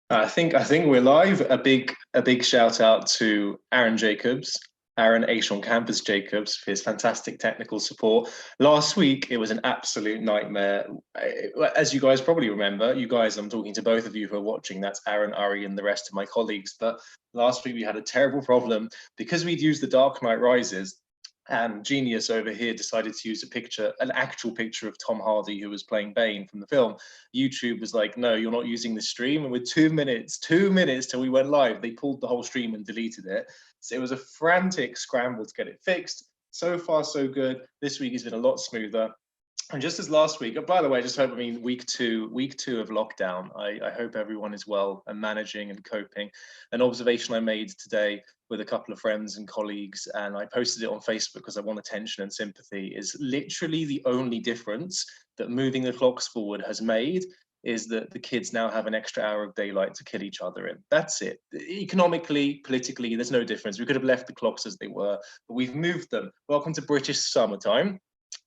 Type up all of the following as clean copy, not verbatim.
I think we're live. A big shout out to Aaron Jacobs, Aaron Ashon Campus Jacobs for his fantastic technical support. Last week it was an absolute nightmare. As you guys probably remember, you guys, I'm talking to both of you who are watching. That's Aaron, Ari, and the rest of my colleagues. But last week we had a terrible problem because we'd used the Dark Knight Rises. And Genius over here decided to use a picture, an actual picture of Tom Hardy who was playing Bane from the film. YouTube was like, no, you're not using this stream. And with 2 minutes till we went live, they pulled the whole stream and deleted it. So it was a frantic scramble to get it fixed. So far, so good. This week has been a lot smoother. And just as last week, by the way, I just hope, week two of lockdown, I hope everyone is well and managing and coping. An observation I made today with a couple of friends and colleagues, and I posted it on Facebook because I want attention and sympathy, is literally the only difference that moving the clocks forward has made is that the kids now have an extra hour of daylight to kill each other in. That's it. Economically, politically, there's no difference. We could have left the clocks as they were, but we've moved them. Welcome to British summertime.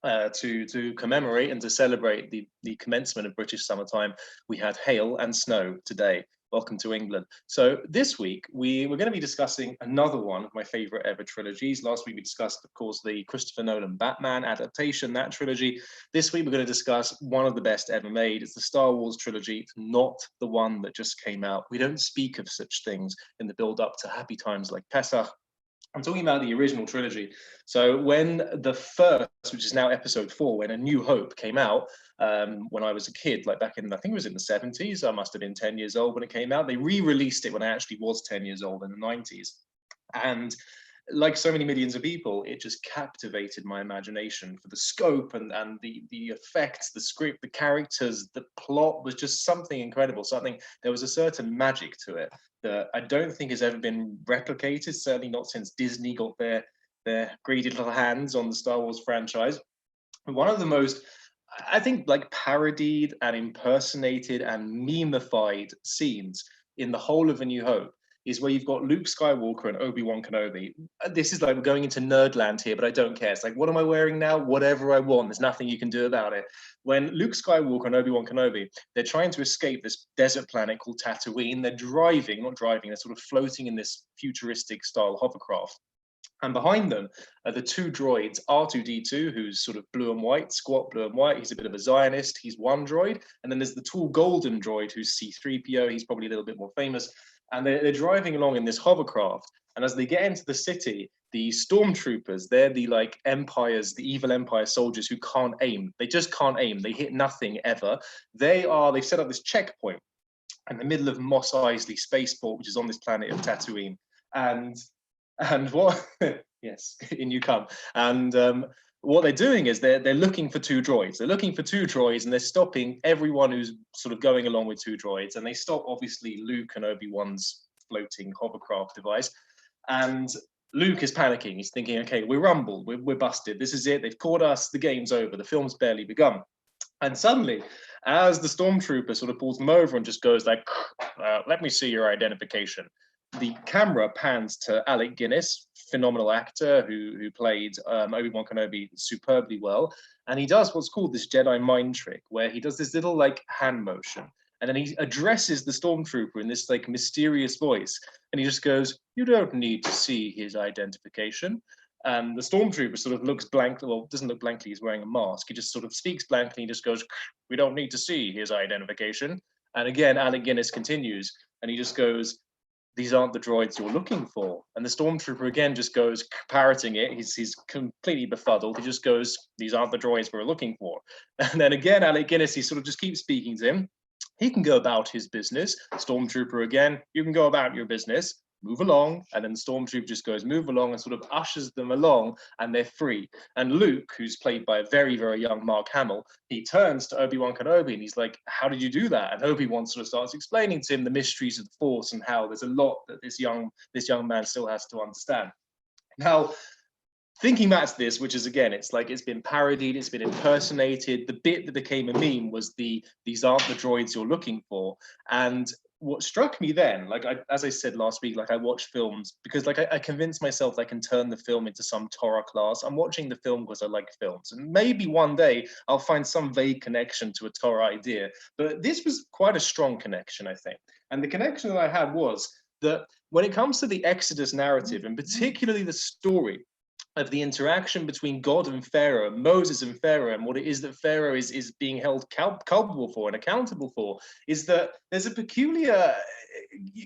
To commemorate and to celebrate the commencement of British summertime, we had hail and snow today. Welcome to England. So this week we're going to be discussing another one of my favorite ever trilogies. Last week we discussed, of course, the Christopher Nolan Batman adaptation, that trilogy. This week we're going to discuss one of the best ever made. It's the Star Wars trilogy, not the one that just came out. We don't speak of such things in the build up to happy times like Pesach. I'm talking about the original trilogy. So when the first, which is now episode 4, when A New Hope came out, when I was a kid, like back in, I think it was in the 70s, I must have been 10 years old when it came out. They re-released it when I actually was 10 years old in the 90s. And like so many millions of people, it just captivated my imagination for the scope and the effects, the script, the characters, the plot was just something incredible. There was a certain magic to it that I don't think has ever been replicated, certainly not since Disney got their greedy little hands on the Star Wars franchise. One of the most, I think, like parodied and impersonated and memeified scenes in the whole of A New Hope is where you've got Luke Skywalker and Obi-Wan Kenobi. This is like, we're going into nerdland here, but I don't care. It's like, what am I wearing now? Whatever I want. There's nothing you can do about it. When Luke Skywalker and Obi-Wan Kenobi, they're trying to escape this desert planet called Tatooine. They're not driving, they're sort of floating in this futuristic style hovercraft. And behind them are the two droids, R2-D2, who's sort of blue and white, squat blue and white. He's a bit of a Zionist. He's one droid. And then there's the tall golden droid, who's C-3PO. He's probably a little bit more famous. And they're driving along in this hovercraft. And as they get into the city, the stormtroopers, they're the the evil empire soldiers who can't aim. They just can't aim. They hit nothing ever. They've set up this checkpoint in the middle of Mos Eisley Spaceport, which is on this planet of Tatooine. And what, yes, in you come. And what they're doing is they're looking for two droids. They're looking for two droids, and they're stopping everyone who's sort of going along with two droids. And they stop, obviously, Luke and Obi-Wan's floating hovercraft device. And Luke is panicking. He's thinking, okay, we're rumbled. We're busted. This is it. They've caught us. The game's over. The film's barely begun. And suddenly, as the stormtrooper sort of pulls them over and just goes like, let me see your identification, the camera pans to Alec Guinness, phenomenal actor who played Obi-Wan Kenobi superbly well. And he does what's called this Jedi mind trick, where he does this little like hand motion. And then he addresses the stormtrooper in this like mysterious voice. And he just goes, you don't need to see his identification. And the stormtrooper sort of looks blankly, well, doesn't look blankly, he's wearing a mask. He just sort of speaks blankly. He just goes, we don't need to see his identification. And again, Alec Guinness continues, and he just goes, these aren't the droids you're looking for. And the stormtrooper again just goes, parroting it. He's completely befuddled. He just goes, these aren't the droids we're looking for. And then again, Alec Guinness, he sort of just keeps speaking to him. He can go about his business. Stormtrooper again, you can go about your business. Move along. And then the stormtrooper just goes, move along, and sort of ushers them along, and they're free. And Luke, who's played by a very, very young Mark Hamill, he turns to Obi-Wan Kenobi and he's like, how did you do that? And Obi-Wan sort of starts explaining to him the mysteries of the Force and how there's a lot that this young man still has to understand. Now, thinking back to this, which is, again, it's like it's been parodied, it's been impersonated. The bit that became a meme was these aren't the droids you're looking for. And what struck me then, like as I said last week, like I watch films because like I convinced myself I can turn the film into some Torah class. I'm watching the film because I like films, and maybe one day I'll find some vague connection to a Torah idea. But this was quite a strong connection, I think. And the connection that I had was that when it comes to the Exodus narrative, and particularly the story of the interaction between God and Pharaoh, Moses and Pharaoh, and what it is that Pharaoh is being held culpable for and accountable for, is that there's a peculiar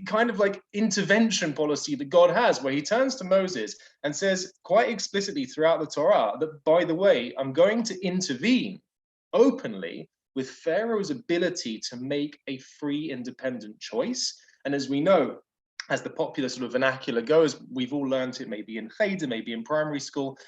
kind of like intervention policy that God has, where he turns to Moses and says quite explicitly throughout the Torah that, by the way, I'm going to intervene openly with Pharaoh's ability to make a free, independent choice. And as we know, as the popular sort of vernacular goes, we've all learned it maybe in Cheder, maybe in primary school,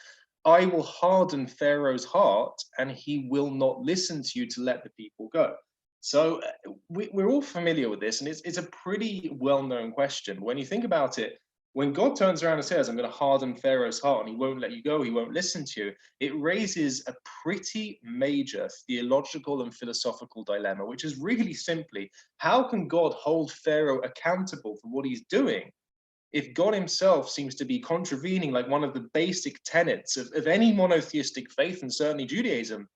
I will harden Pharaoh's heart and he will not listen to you to let the people go. So we're all familiar with this, and it's a pretty well-known question. When you think about it, when God turns around and says, I'm going to harden Pharaoh's heart and he won't let you go, he won't listen to you, it raises a pretty major theological and philosophical dilemma, which is really simply, how can God hold Pharaoh accountable for what he's doing if God himself seems to be contravening like one of the basic tenets of any monotheistic faith, and certainly Judaism,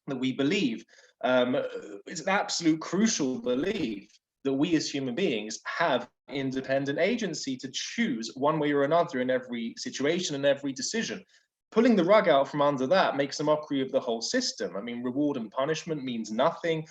that we believe? It's an absolute crucial belief that we as human beings have independent agency to choose one way or another in every situation and every decision. Pulling the rug out from under that makes a mockery of the whole system. I mean, reward and punishment means nothing.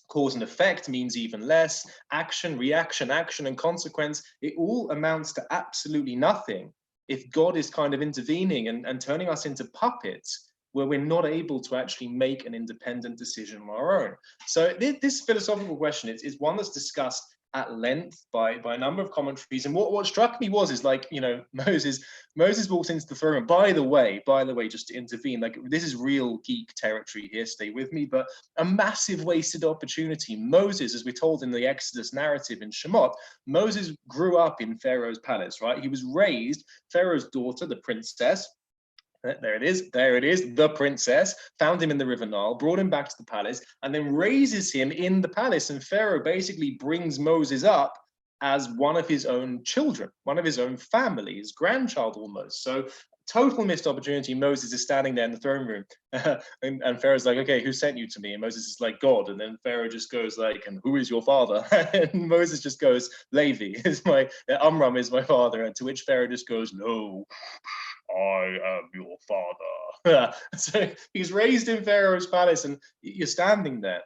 Cause and effect means even less. Action, reaction, action and consequence, it all amounts to absolutely nothing if God is kind of intervening and turning us into puppets where we're not able to actually make an independent decision on our own. So this philosophical question is one that's discussed at length by a number of commentaries. And what struck me is like, you know, Moses walks into the throne. By the way, just to intervene, like this is real geek territory here, stay with me, but a massive wasted opportunity. Moses, as we're told in the Exodus narrative in Shemot, Moses grew up in Pharaoh's palace, right? He was raised, Pharaoh's daughter, the princess, there it is, the princess, found him in the River Nile, brought him back to the palace, and then raises him in the palace. And Pharaoh basically brings Moses up as one of his own children, one of his own family, his grandchild almost. So total missed opportunity. Moses is standing there in the throne room, and Pharaoh's like, okay, who sent you to me? And Moses is like, God. And then Pharaoh just goes like, and who is your father? And Moses just goes, Levi is Amram is my father. And to which Pharaoh just goes, no, I am your father. So he's raised in Pharaoh's palace, and you're standing there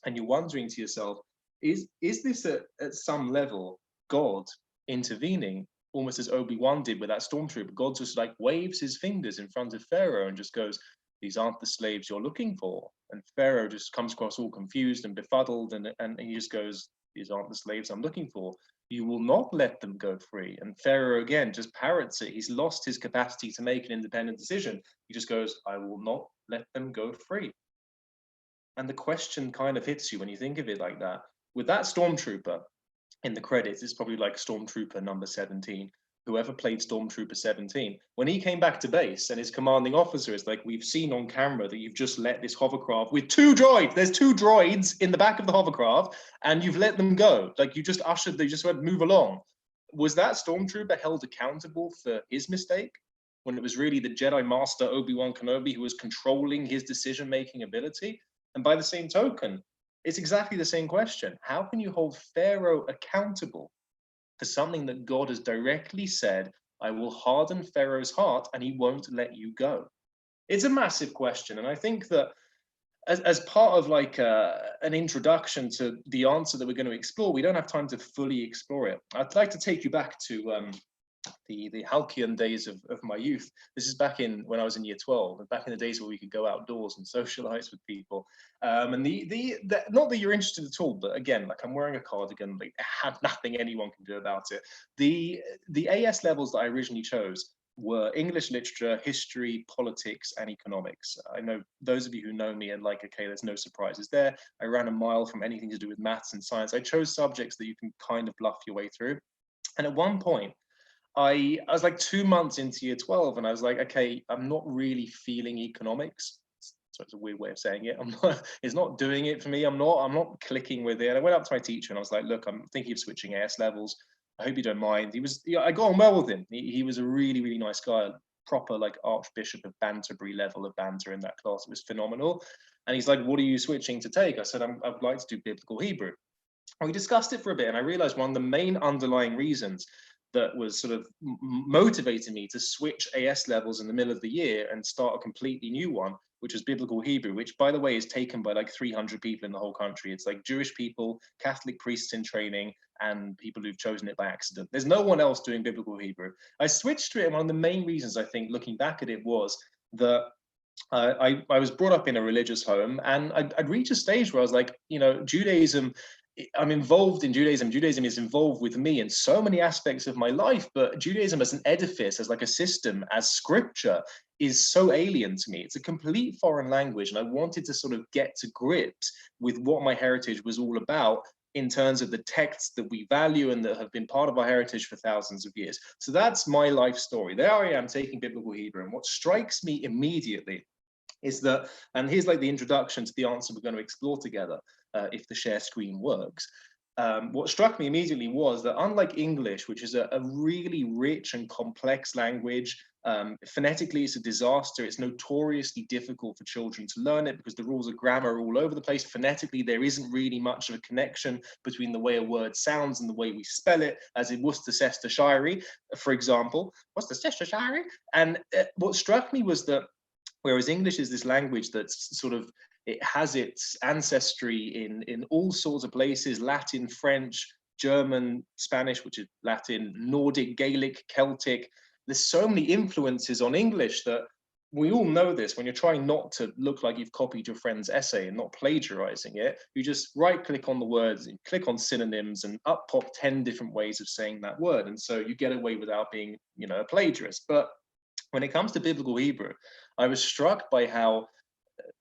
and you're wondering to yourself, is this at some level God intervening, almost as Obi-Wan did with that stormtrooper? God just like waves his fingers in front of Pharaoh and just goes, these aren't the slaves you're looking for. And Pharaoh just comes across all confused and befuddled, and he just goes, these aren't the slaves I'm looking for. You will not let them go free. And Pharaoh again just parrots it. He's lost his capacity to make an independent decision. He just goes, I will not let them go free. And the question kind of hits you when you think of it like that. With that stormtrooper in the credits, it's probably like Stormtrooper number 17. Whoever played Stormtrooper 17, when he came back to base and his commanding officer is like, we've seen on camera that you've just let this hovercraft with 2 droids, there's 2 droids in the back of the hovercraft, and you've let them go. Like you just ushered, they just went, move along. Was that Stormtrooper held accountable for his mistake when it was really the Jedi Master Obi-Wan Kenobi who was controlling his decision-making ability? And by the same token, it's exactly the same question. How can you hold Pharaoh accountable for something that God has directly said, I will harden Pharaoh's heart and he won't let you go? It's a massive question. And I think that as part of like an introduction to the answer that we're going to explore, we don't have time to fully explore it. I'd like to take you back to the halcyon days of my youth. This is back in when I was in year 12, and back in the days where we could go outdoors and socialize with people. And the not that you're interested at all, but again, like I'm wearing a cardigan, like I have nothing anyone can do about it. The AS levels that I originally chose were English literature, history, politics, and economics. I know those of you who know me and like, okay, there's no surprises there. I ran a mile from anything to do with maths and science. I chose subjects that you can kind of bluff your way through. And at one point, I was like 2 months into year 12 and I was like, okay, I'm not really feeling economics. It's So it's a weird way of saying it. It's not doing it for me. I'm not clicking with it. And I went up to my teacher and I was like, look, I'm thinking of switching AS levels. I hope you don't mind. I got on well with him. He was a really, really nice guy, proper like Archbishop of Banterbury level of banter in that class. It was phenomenal. And he's like, what are you switching to take? I said, I'd like to do biblical Hebrew. And we discussed it for a bit, and I realized one of the main underlying reasons that was sort of motivating me to switch AS levels in the middle of the year and start a completely new one, which was biblical Hebrew, which, by the way, is taken by like 300 people in the whole country. It's like Jewish people, Catholic priests in training, and people who've chosen it by accident. There's no one else doing biblical Hebrew. I switched to it, and one of the main reasons, I think, looking back at it, was that I was brought up in a religious home, and I'd reached a stage where I was like, Judaism, I'm involved in Judaism. Judaism is involved with me in so many aspects of my life, but Judaism as an edifice, as like a system, as scripture, is so alien to me. It's a complete foreign language, and I wanted to sort of get to grips with what my heritage was all about in terms of the texts that we value and that have been part of our heritage for thousands of years. So that's my life story. There I am taking biblical Hebrew, and what strikes me immediately is that, and here's like the introduction to the answer we're going to explore together, if the share screen works. What struck me immediately was that, unlike English, which is a really rich and complex language, phonetically it's a disaster. It's notoriously difficult for children to learn it because the rules of grammar are all over the place. Phonetically, there isn't really much of a connection between the way a word sounds and the way we spell it, as in Worcestershire, for example. Worcestershire. And what struck me was that whereas English is this language that's sort of, it has its ancestry in all sorts of places: Latin, French, German, Spanish, which is Latin, Nordic, Gaelic, Celtic. There's so many influences on English that we all know this. When you're trying not to look like you've copied your friend's essay and not plagiarizing it, you just right click on the words and click on synonyms, and up pop 10 different ways of saying that word. And so you get away without being, a plagiarist. But when it comes to biblical Hebrew, I was struck by how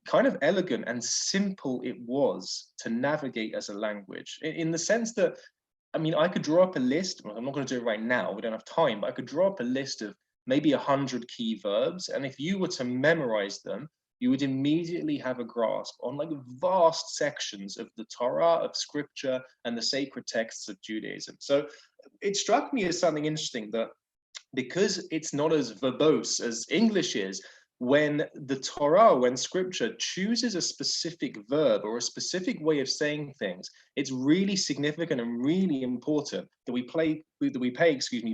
kind of elegant and simple it was to navigate as a language, in the sense that, I mean, I could draw up a list. Well, I'm not going to do it right now, we don't have time, but I could draw up a list of maybe 100 key verbs, and if you were to memorize them, you would immediately have a grasp on like vast sections of the Torah, of scripture, and the sacred texts of Judaism. So it struck me as something interesting that, because it's not as verbose as English is, when the Torah, when scripture chooses a specific verb or a specific way of saying things, it's really significant and really important that we pay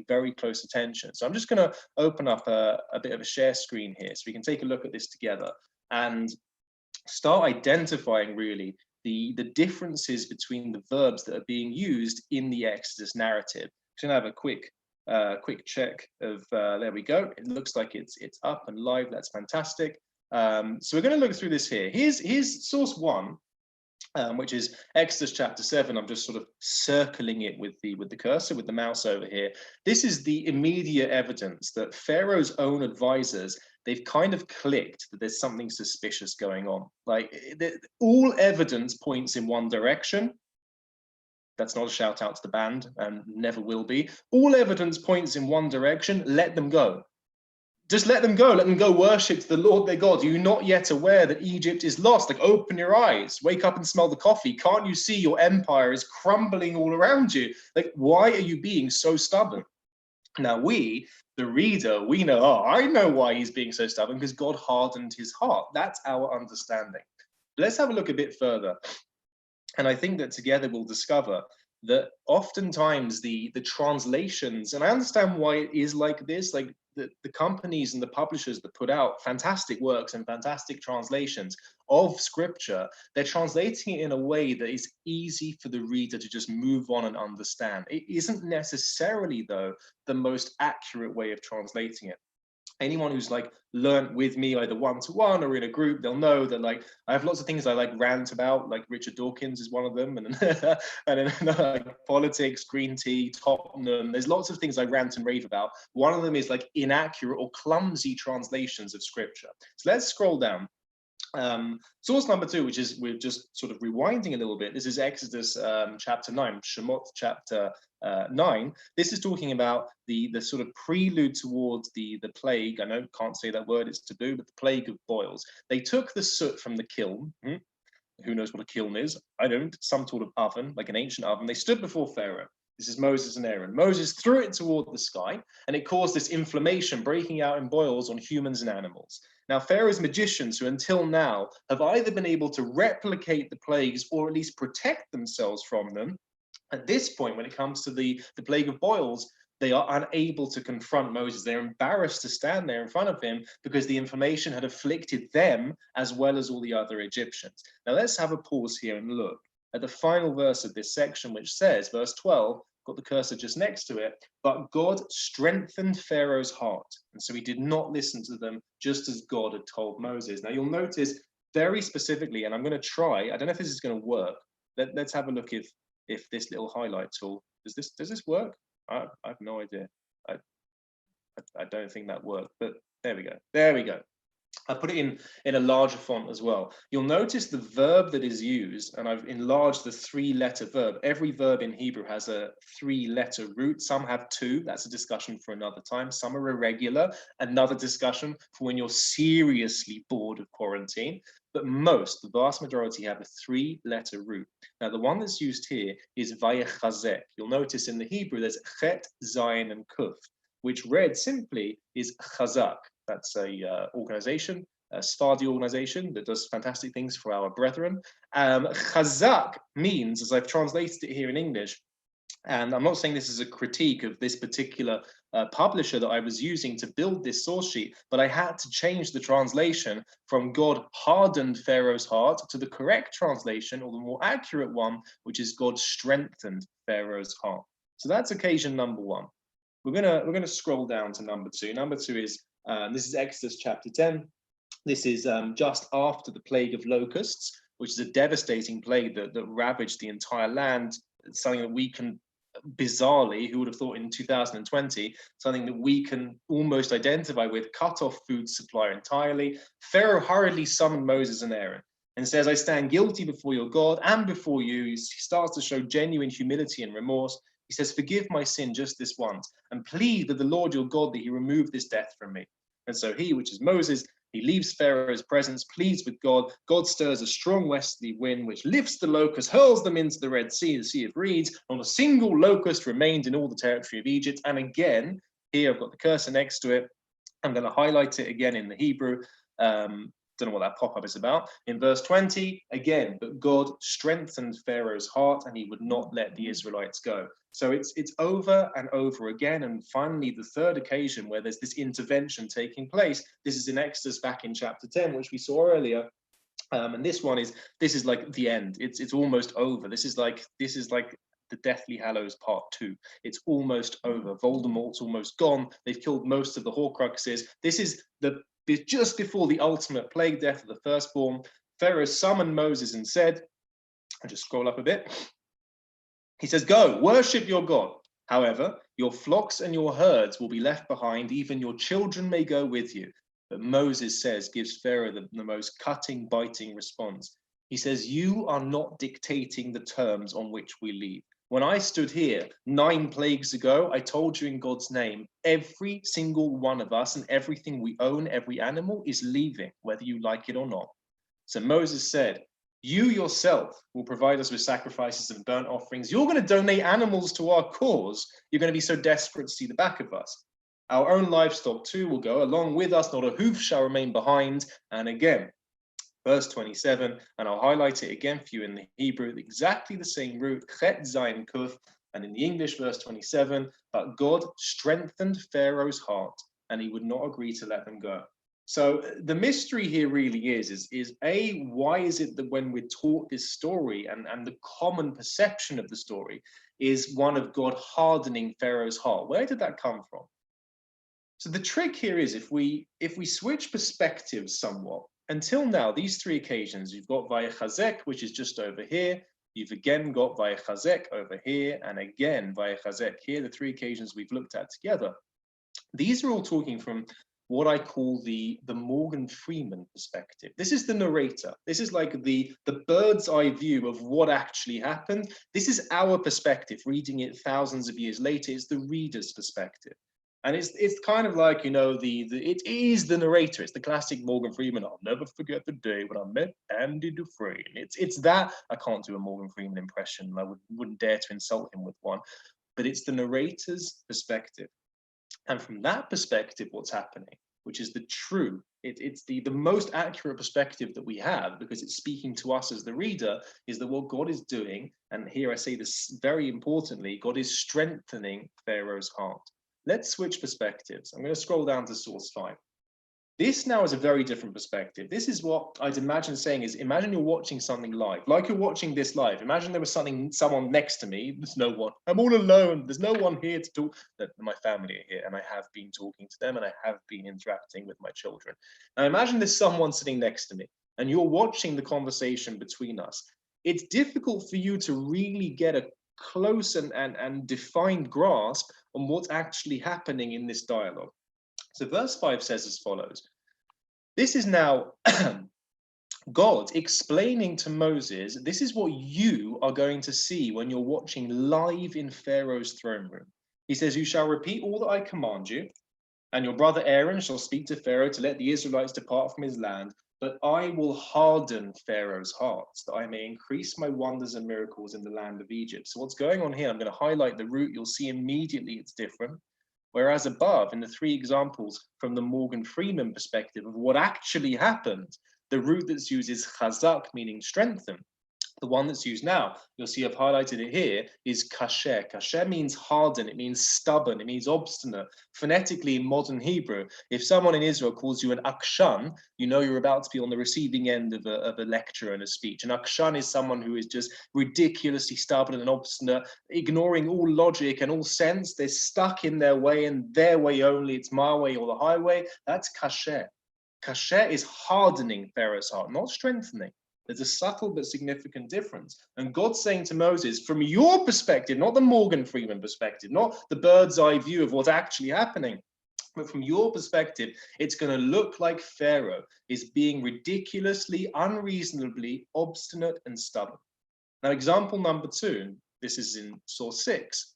very close attention. So I'm just going to open up a bit of a share screen here so we can take a look at this together and start identifying really the differences between the verbs that are being used in the Exodus narrative. I'm going to have a quick check of there we go. It looks like it's up and live. That's fantastic. So we're going to look through this here. Here's source one, which is Exodus chapter 7. I'm just sort of circling it with the cursor, with the mouse over here. This is the immediate evidence that Pharaoh's own advisors, they've kind of clicked that there's something suspicious going on. Like, all evidence points in one direction. That's not a shout out to the band, and never will be. All evidence points in one direction. Let them go. Just let them go. Let them go worship the Lord their God. Are you not yet aware that Egypt is lost? Like, open your eyes. Wake up and smell the coffee. Can't you see your empire is crumbling all around you? Like, why are you being so stubborn? Now we, the reader, we know, I know why he's being so stubborn, because God hardened his heart. That's our understanding. Let's have a look a bit further. And I think that together we'll discover that oftentimes the translations, and I understand why it is like this, like the companies and the publishers that put out fantastic works and fantastic translations of scripture, they're translating it in a way that is easy for the reader to just move on and understand. It isn't necessarily, though, the most accurate way of translating it. Anyone who's like learned with me either one-to-one or in a group, they'll know that like I have lots of things I like rant about, like Richard Dawkins is one of them, and then like politics, green tea, Tottenham. There's lots of things I rant and rave about. One of them is like inaccurate or clumsy translations of scripture. So let's scroll down. Source number two, which is, we're just sort of rewinding a little bit. This is Exodus chapter 9, Shemot chapter 9. This is talking about the sort of prelude towards the plague. I know, can't say that word, it's taboo, but the plague of boils. They took the soot from the kiln. Who knows what a kiln is? I don't. Some sort of oven, like an ancient oven. They stood before Pharaoh. This is Moses and Aaron. Moses threw it toward the sky, and it caused this inflammation breaking out in boils on humans and animals. Now, Pharaoh's magicians, who until now have either been able to replicate the plagues or at least protect themselves from them, at this point, when it comes to the plague of boils, they are unable to confront Moses. They're embarrassed to stand there in front of him because the information had afflicted them as well as all the other Egyptians. Now, let's have a pause here and look at the final verse of this section, which says, verse 12, got the cursor just next to it, but God strengthened Pharaoh's heart, and so he did not listen to them, just as God had told Moses. Now, you'll notice very specifically, and I'm going to try, I don't know if this is going to work. Let's have a look if this little highlight tool, does this work? I have no idea. I don't think that worked, but there we go. There we go. I put it in a larger font as well. You'll notice the verb that is used, and I've enlarged the 3-letter verb. Every verb in Hebrew has a 3-letter root. Some have 2. That's a discussion for another time. Some are irregular. Another discussion for when you're seriously bored of quarantine. But most, the vast majority, have a 3-letter root. Now, the one that's used here is vayechazek. You'll notice in the Hebrew there's chet, zayin, and kuf, which read simply is chazak. That's a organization, a Sephardi organization that does fantastic things for our brethren. Chazak means, as I've translated it here in English, and I'm not saying this is a critique of this particular publisher that I was using to build this source sheet, but I had to change the translation from God hardened Pharaoh's heart to the correct translation, or the more accurate one, which is God strengthened Pharaoh's heart. So that's occasion number 1. We're gonna scroll down to number 2. Number 2 is this is Exodus chapter 10. This is just after the plague of locusts, which is a devastating plague that ravaged the entire land. It's something that we can, bizarrely, who would have thought in 2020, something that we can almost identify with, cut off food supply entirely. Pharaoh hurriedly summoned Moses and Aaron and says, I stand guilty before your God and before you. He starts to show genuine humility and remorse. He says, forgive my sin just this once, and plead with the Lord your God that he remove this death from me. And so he, which is Moses, he leaves Pharaoh's presence, pleads with God. God stirs a strong westerly wind, which lifts the locusts, hurls them into the Red Sea, the Sea of Reeds. Not a single locust remained in all the territory of Egypt. And again, here I've got the cursor next to it. I'm going to highlight it again in the Hebrew. Don't know what that pop-up is about. In verse 20, again, but God strengthened Pharaoh's heart and he would not let the Israelites go. So it's over and over again. And finally, the third occasion where there's this intervention taking place, this is in Exodus back in chapter 10, which we saw earlier. And this is like the end. It's almost over. This is like the Deathly Hallows Part 2. It's almost over. Voldemort's almost gone. They've killed most of the Horcruxes. This is just before the ultimate plague, death of the firstborn. Pharaoh summoned Moses and said, I'll just scroll up a bit. He says, go, worship your God. However, your flocks and your herds will be left behind. Even your children may go with you. But Moses gives Pharaoh the most cutting, biting response. He says, you are not dictating the terms on which we leave. When I stood here 9 plagues ago, I told you in God's name, every single one of us and everything we own, every animal is leaving, whether you like it or not. So Moses said, you yourself will provide us with sacrifices and burnt offerings. You're going to donate animals to our cause. You're going to be so desperate to see the back of us. Our own livestock too will go along with us. Not a hoof shall remain behind. And again, verse 27, and I'll highlight it again for you in the Hebrew, exactly the same root, chet, zayin, kuf, and in the English, verse 27, but God strengthened Pharaoh's heart, and he would not agree to let them go. So the mystery here really is A, why is it that when we're taught this story and the common perception of the story is one of God hardening Pharaoh's heart? Where did that come from? So the trick here is if we switch perspectives somewhat, until now, these 3 occasions, you've got Vayechazek, which is just over here. You've again got Vayechazek over here, and again Vayechazek here, the 3 occasions we've looked at together. These are all talking from what I call the Morgan Freeman perspective. This is the narrator. This is like the bird's eye view of what actually happened. This is our perspective, reading it thousands of years later. It's the reader's perspective. And it's kind of like, it is the narrator. It's the classic Morgan Freeman. I'll never forget the day when I met Andy Dufresne. It's that. I can't do a Morgan Freeman impression. I wouldn't dare to insult him with one. But it's the narrator's perspective. And from that perspective, what's happening, which is the true, it's the most accurate perspective that we have, because it's speaking to us as the reader, is that what God is doing, and here I say this very importantly, God is strengthening Pharaoh's heart. Let's switch perspectives. I'm going to scroll down to source 5. This now is a very different perspective. This is what I'd imagine saying is, imagine you're watching something live, like you're watching this live. Imagine there was someone next to me. There's no one. I'm all alone. There's no one here to talk. My family are here, and I have been talking to them, and I have been interacting with my children. Now imagine there's someone sitting next to me, and you're watching the conversation between us. It's difficult for you to really get a close and defined grasp on what's actually happening in this dialogue. So verse 5 says as follows. This is now God explaining to Moses, this is what you are going to see when you're watching live in Pharaoh's throne room. He says, you shall repeat all that I command you, and your brother Aaron shall speak to Pharaoh to let the Israelites depart from his land, but I will harden Pharaoh's heart, that I may increase my wonders and miracles in the land of Egypt. So what's going on here, I'm going to highlight the root. You'll see immediately it's different. Whereas above, in the 3 examples from the Morgan Freeman perspective of what actually happened, the root that's used is chazak, meaning strengthen. The one that's used now, you'll see I've highlighted it here, is kasher. Kasher means harden, it means stubborn, it means obstinate. Phonetically, in modern Hebrew, if someone in Israel calls you an akshan, you know you're about to be on the receiving end of a lecture and a speech. An akshan is someone who is just ridiculously stubborn and obstinate, ignoring all logic and all sense. They're stuck in their way and their way only. It's my way or the highway. That's kasher. Kasher is hardening Pharaoh's heart, not strengthening. There's a subtle but significant difference. And God's saying to Moses, from your perspective, not the Morgan Freeman perspective, not the bird's eye view of what's actually happening, but from your perspective, it's going to look like Pharaoh is being ridiculously, unreasonably obstinate and stubborn. Now, example number 2, this is in source 6.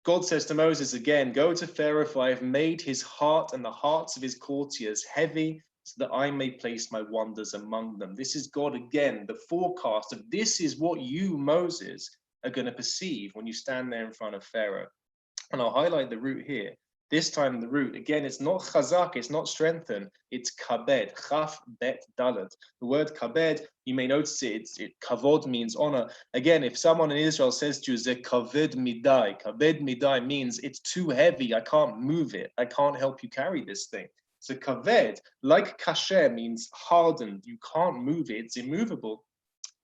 God says to Moses again, go to Pharaoh, for I have made his heart and the hearts of his courtiers heavy, so that I may place my wonders among them. This is God again, the forecast of this is what you, Moses, are going to perceive when you stand there in front of Pharaoh. And I'll highlight the root here. This time the root, again, it's not chazak, it's not strengthen, it's kabed, chaf bet dalet. The word kabed, you may notice kavod means honor. Again, if someone in Israel says to you, ze kaved midai means it's too heavy, I can't move it, I can't help you carry this thing. So kaved, like kasher, means hardened. You can't move it. It's immovable.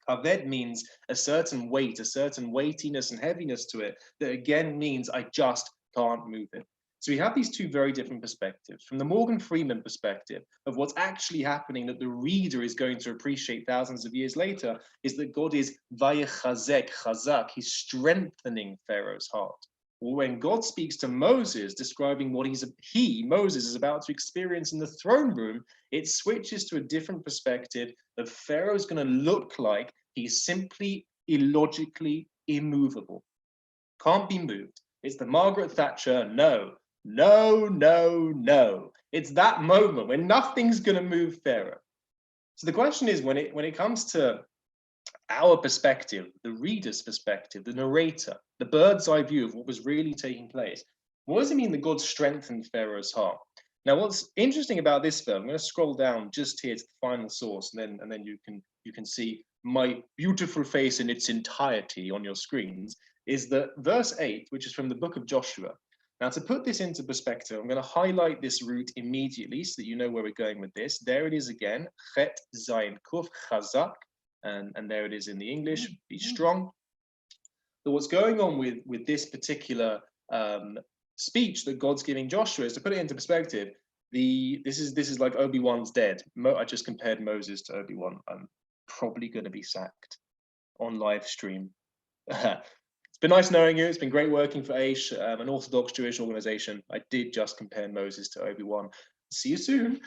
Kaved means a certain weight, a certain weightiness and heaviness to it that again means I just can't move it. So we have these 2 very different perspectives. From the Morgan Freeman perspective of what's actually happening that the reader is going to appreciate thousands of years later is that God is vayechazek, chazak. He's strengthening Pharaoh's heart. When God speaks to Moses, describing what Moses, is about to experience in the throne room, it switches to a different perspective of Pharaoh's going to look like he's simply illogically immovable. Can't be moved. It's the Margaret Thatcher, no. It's that moment when nothing's going to move Pharaoh. So the question is, when it comes to our perspective, the reader's perspective, the narrator, the bird's eye view of what was really taking place, what does it mean that God strengthened Pharaoh's heart? Now, what's interesting about this film, I'm going to scroll down just here to the final source, and then you can see my beautiful face in its entirety on your screens, is that verse 8, which is from the book of Joshua. Now, to put this into perspective, I'm going to highlight this root immediately so that you know where we're going with this. There it is again, chet zayin kuf, chazak. And there it is in the English, be strong. So what's going on with this particular speech that God's giving Joshua is, to put it into perspective, this is like Obi-Wan's dead. I just compared Moses to Obi-Wan. I'm probably going to be sacked on live stream. It's been nice knowing you. It's been great working for Aish, an Orthodox Jewish organization. I did just compare Moses to Obi-Wan. See you soon.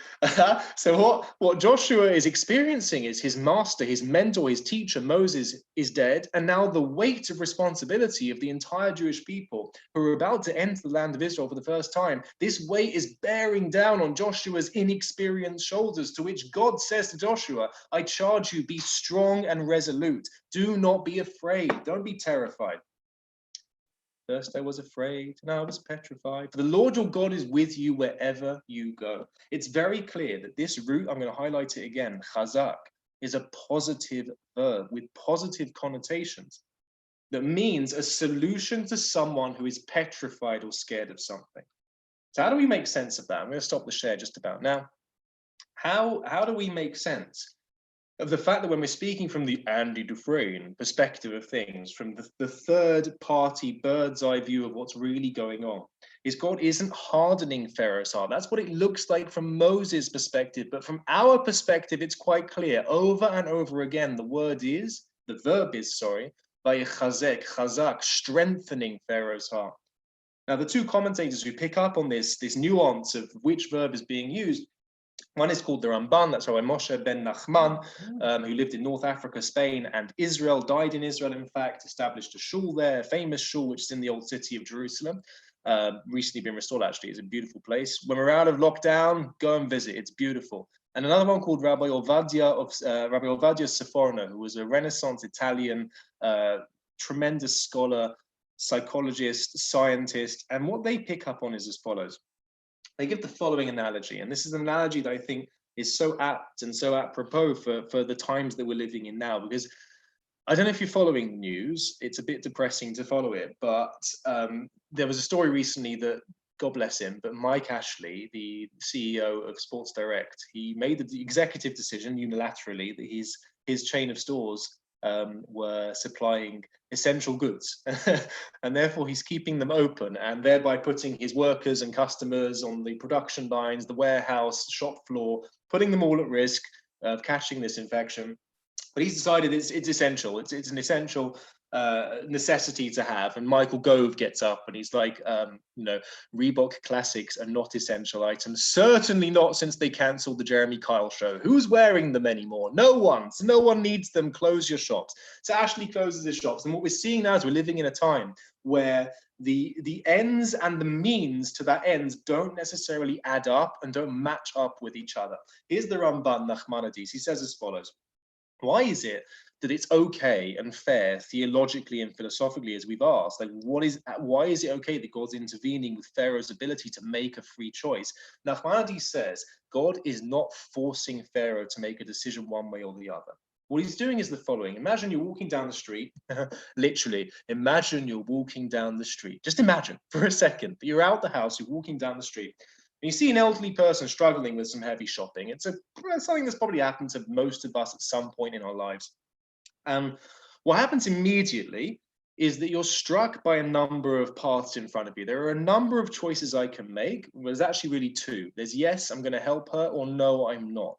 So what Joshua is experiencing is his master, his mentor, his teacher, Moses, is dead. And now the weight of responsibility of the entire Jewish people who are about to enter the land of Israel for the first time, this weight is bearing down on Joshua's inexperienced shoulders, to which God says to Joshua, I charge you, be strong and resolute. Do not be afraid. Don't be terrified. First I was afraid, now I was petrified. For the Lord your God is with you wherever you go. It's very clear that this root, I'm going to highlight it again, chazak, is a positive verb with positive connotations. That means a solution to someone who is petrified or scared of something. So how do we make sense of that? I'm going to stop the share just about now. How do we make sense of the fact that when we're speaking from the Andy Dufresne perspective of things, from the third party bird's eye view of what's really going on, is God isn't hardening Pharaoh's heart. That's what it looks like from Moses' perspective. But from our perspective, it's quite clear. Over and over again, the verb is, chazak, strengthening Pharaoh's heart. Now, the two commentators who pick up on this nuance of which verb is being used, one is called the Ramban, that's Rabbi Moshe ben Nachman, who lived in North Africa, Spain, and Israel, died in Israel, in fact, established a shul there, a famous shul, which is in the old city of Jerusalem. Recently been restored, actually. It's a beautiful place. When we're out of lockdown, go and visit. It's beautiful. And another one called Rabbi Ovadia Seforno, who was a Renaissance Italian, tremendous scholar, psychologist, scientist. And what they pick up on is as follows. They give the following analogy, and this is an analogy that I think is so apt and so apropos for the times that we're living in now, because I don't know if you're following the news. It's a bit depressing to follow it, but there was a story recently that, God bless him, but Mike Ashley, the CEO of Sports Direct, he made the executive decision unilaterally that his chain of stores were supplying essential goods and therefore he's keeping them open and thereby putting his workers and customers on the production lines, the warehouse, shop floor, putting them all at risk of catching this infection. But he's decided it's essential. It's an essential necessity to have. And Michael Gove gets up and he's like, Reebok classics are not essential items. Certainly not since they cancelled the Jeremy Kyle show. Who's wearing them anymore? No one. So no one needs them. Close your shops. So Ashley closes his shops. And what we're seeing now is we're living in a time where the ends and the means to that ends don't necessarily add up and don't match up with each other. Here's the Ramban Nachmanides. He says as follows. Why is it that it's okay and fair theologically and philosophically, as we've asked, like why is it okay that God's intervening with Pharaoh's ability to make a free choice? Nachmanides says God is not forcing Pharaoh to make a decision one way or the other. What he's doing is the following. Imagine you're walking down the street, literally, imagine you're walking down the street. Just imagine for a second that you're out the house, you're walking down the street, and you see an elderly person struggling with some heavy shopping. It's something that's probably happened to most of us at some point in our lives. And what happens immediately is that you're struck by a number of paths in front of you. There are a number of choices I can make. Well, there's actually really two. There's yes, I'm going to help her, or no, I'm not.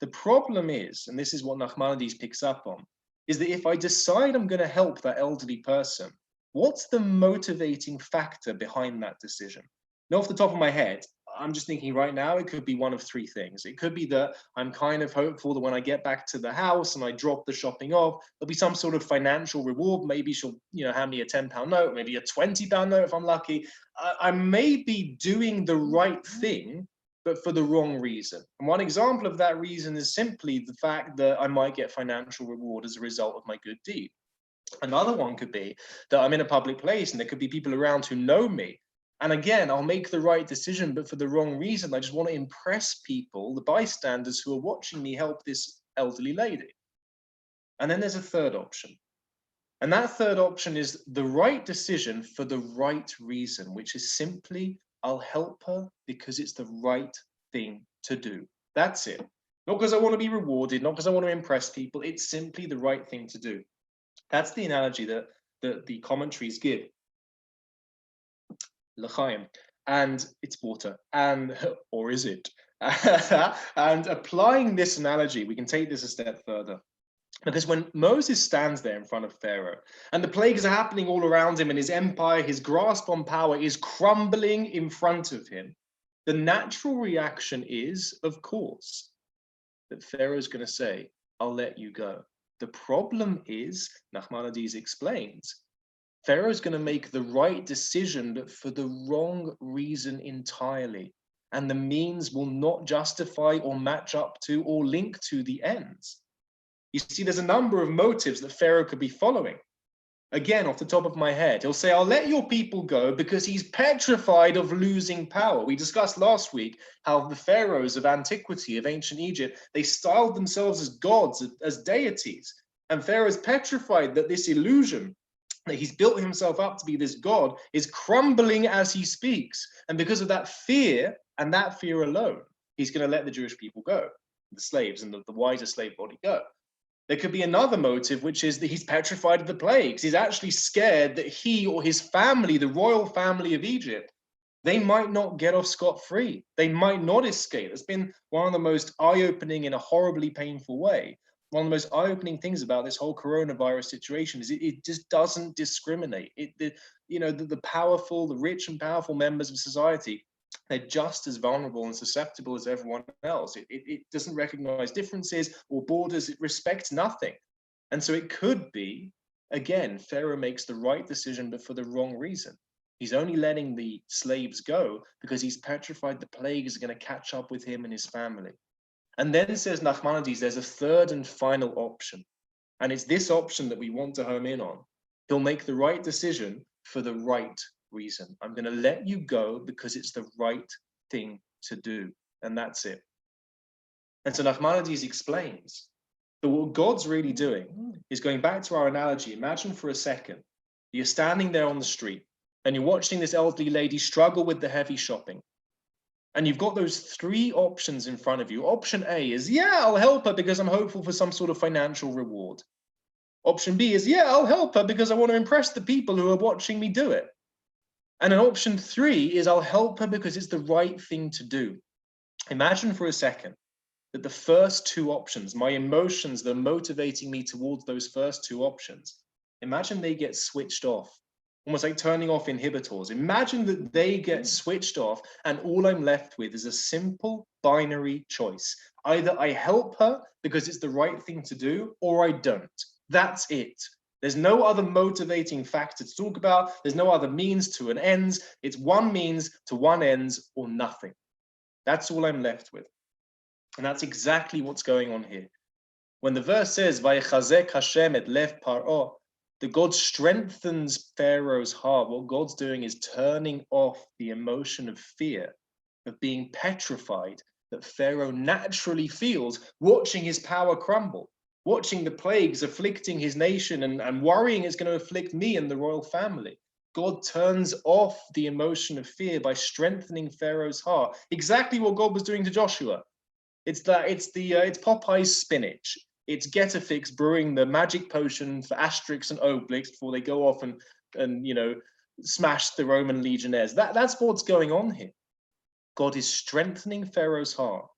The problem is, and this is what Nachmanides picks up on, is that if I decide I'm going to help that elderly person, what's the motivating factor behind that decision? Now, off the top of my head, I'm just thinking right now, it could be one of three things. It could be that I'm kind of hopeful that when I get back to the house and I drop the shopping off, there'll be some sort of financial reward. Maybe she'll, hand me a £10 note, maybe a £20 note if I'm lucky. I may be doing the right thing, but for the wrong reason. And one example of that reason is simply the fact that I might get financial reward as a result of my good deed. Another one could be that I'm in a public place and there could be people around who know me. And again, I'll make the right decision, but for the wrong reason. I just want to impress people, the bystanders who are watching me help this elderly lady. And then there's a third option. And that third option is the right decision for the right reason, which is simply, I'll help her because it's the right thing to do. That's it. Not because I want to be rewarded, not because I want to impress people. It's simply the right thing to do. That's the analogy that the commentaries give. L'chaim, and it's water, or is it? And applying this analogy, we can take this a step further. Because when Moses stands there in front of Pharaoh, and the plagues are happening all around him, and his empire, his grasp on power is crumbling in front of him, the natural reaction is, of course, that Pharaoh's going to say, I'll let you go. The problem is, Nachmanides explains, Pharaoh's going to make the right decision, but for the wrong reason entirely. And the means will not justify or match up to or link to the ends. You see, there's a number of motives that Pharaoh could be following. Again, off the top of my head, he'll say, I'll let your people go because he's petrified of losing power. We discussed last week how the pharaohs of antiquity, of ancient Egypt, they styled themselves as gods, as deities. And Pharaoh's petrified that this illusion, that he's built himself up to be this god, is crumbling as he speaks. And because of that fear, and that fear alone, he's going to let the Jewish people go, the slaves and the wiser slave body go. There could be another motive, which is that he's petrified of the plagues. He's actually scared that he or his family, the royal family of Egypt, they might not get off scot-free. They might not escape. It's been one of the most eye-opening in a horribly painful way. One of the most eye-opening things about this whole coronavirus situation is it just doesn't discriminate. The powerful, the rich and powerful members of society, they're just as vulnerable and susceptible as everyone else. It doesn't recognize differences or borders. It respects nothing. And so it could be, again, Pharaoh makes the right decision, but for the wrong reason. He's only letting the slaves go because he's petrified the plague is going to catch up with him and his family. And then says Nachmanides, there's a third and final option. And it's this option that we want to home in on. He'll make the right decision for the right reason. I'm going to let you go because it's the right thing to do. And that's it. And so Nachmanides explains that what God's really doing is going back to our analogy. Imagine for a second, you're standing there on the street and you're watching this elderly lady struggle with the heavy shopping. And you've got those three options in front of you. Option A is, yeah, I'll help her because I'm hopeful for some sort of financial reward. Option B is, yeah, I'll help her because I want to impress the people who are watching me do it. And an option 3 is, I'll help her because it's the right thing to do. Imagine for a second that the first two options, my emotions that are motivating me towards those first two options, imagine they get switched off, almost like turning off inhibitors. Imagine that they get switched off and all I'm left with is a simple binary choice. Either I help her because it's the right thing to do, or I don't. That's it. There's no other motivating factor to talk about. There's no other means to an ends. It's one means to one ends or nothing. That's all I'm left with. And that's exactly what's going on here. When the verse says, Vayechazek Hashem et lev Paro, that God strengthens Pharaoh's heart, what God's doing is turning off the emotion of fear, of being petrified that Pharaoh naturally feels watching his power crumble, watching the plagues afflicting his nation and worrying it's going to afflict me and the royal family. God turns off the emotion of fear by strengthening Pharaoh's heart. Exactly what God was doing to Joshua. It's Popeye's spinach. It's Getafix brewing the magic potion for Asterix and Obelix before they go off and smash the Roman legionnaires. That's what's going on here. God is strengthening Pharaoh's heart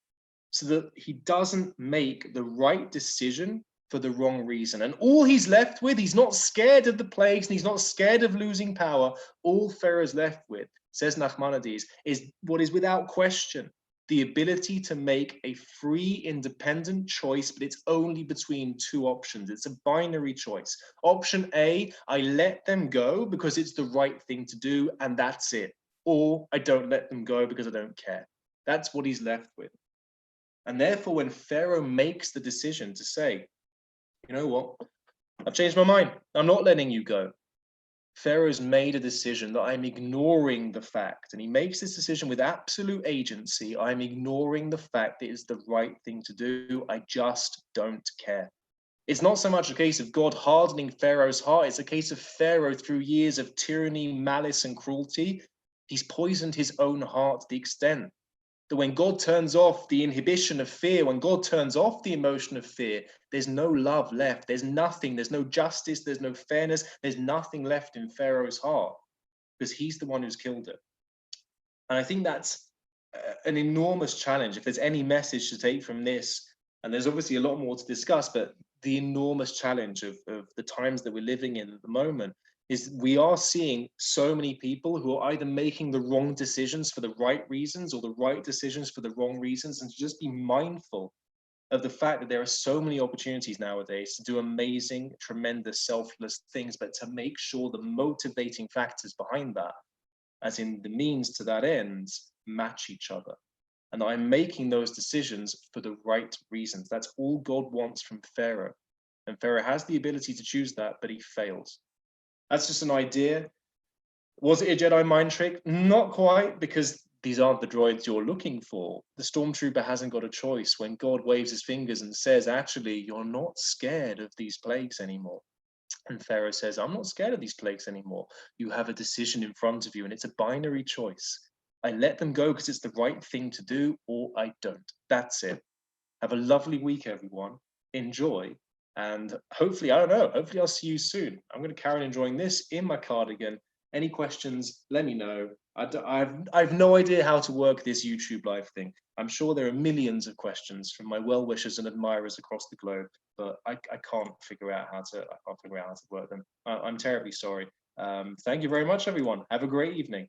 so that he doesn't make the right decision for the wrong reason. And all he's left with, he's not scared of the plagues and he's not scared of losing power. All Pharaoh's left with, says Nachmanides, is what is without question the ability to make a free, independent choice, but it's only between two options. It's a binary choice. Option A, I let them go because it's the right thing to do, and that's it. Or I don't let them go because I don't care. That's what he's left with. And therefore, when Pharaoh makes the decision to say, you know what, I've changed my mind, I'm not letting you go, Pharaoh's made a decision that I'm ignoring the fact, and he makes this decision with absolute agency. I'm ignoring the fact that it's the right thing to do. I just don't care. It's not so much a case of God hardening Pharaoh's heart. It's a case of Pharaoh, through years of tyranny, malice, and cruelty, he's poisoned his own heart to the extent that when God turns off the inhibition of fear, when God turns off the emotion of fear, there's no love left. There's nothing. There's no justice. There's no fairness. There's nothing left in Pharaoh's heart because he's the one who's killed it. And I think that's an enormous challenge. If there's any message to take from this, and there's obviously a lot more to discuss, but the enormous challenge of the times that we're living in at the moment is we are seeing so many people who are either making the wrong decisions for the right reasons or the right decisions for the wrong reasons, and to just be mindful of the fact that there are so many opportunities nowadays to do amazing, tremendous, selfless things, but to make sure the motivating factors behind that, as in the means to that end, match each other. And I'm making those decisions for the right reasons. That's all God wants from Pharaoh. And Pharaoh has the ability to choose that, but he fails. That's just an idea. Was it a Jedi mind trick? Not quite, because these aren't the droids you're looking for. The stormtrooper hasn't got a choice when God waves his fingers and says, actually, you're not scared of these plagues anymore. And Pharaoh says, I'm not scared of these plagues anymore. You have a decision in front of you, and it's a binary choice. I let them go because it's the right thing to do, or I don't. That's it. Have a lovely week, everyone. Enjoy. And hopefully, I don't know, hopefully I'll see you soon. I'm going to carry on enjoying this in my cardigan. Any questions, let me know. I've no idea how to work this YouTube live thing. I'm sure there are millions of questions from my well-wishers and admirers across the globe, but I can't figure out how to work them. I'm terribly sorry. Thank you very much, everyone. Have a great evening.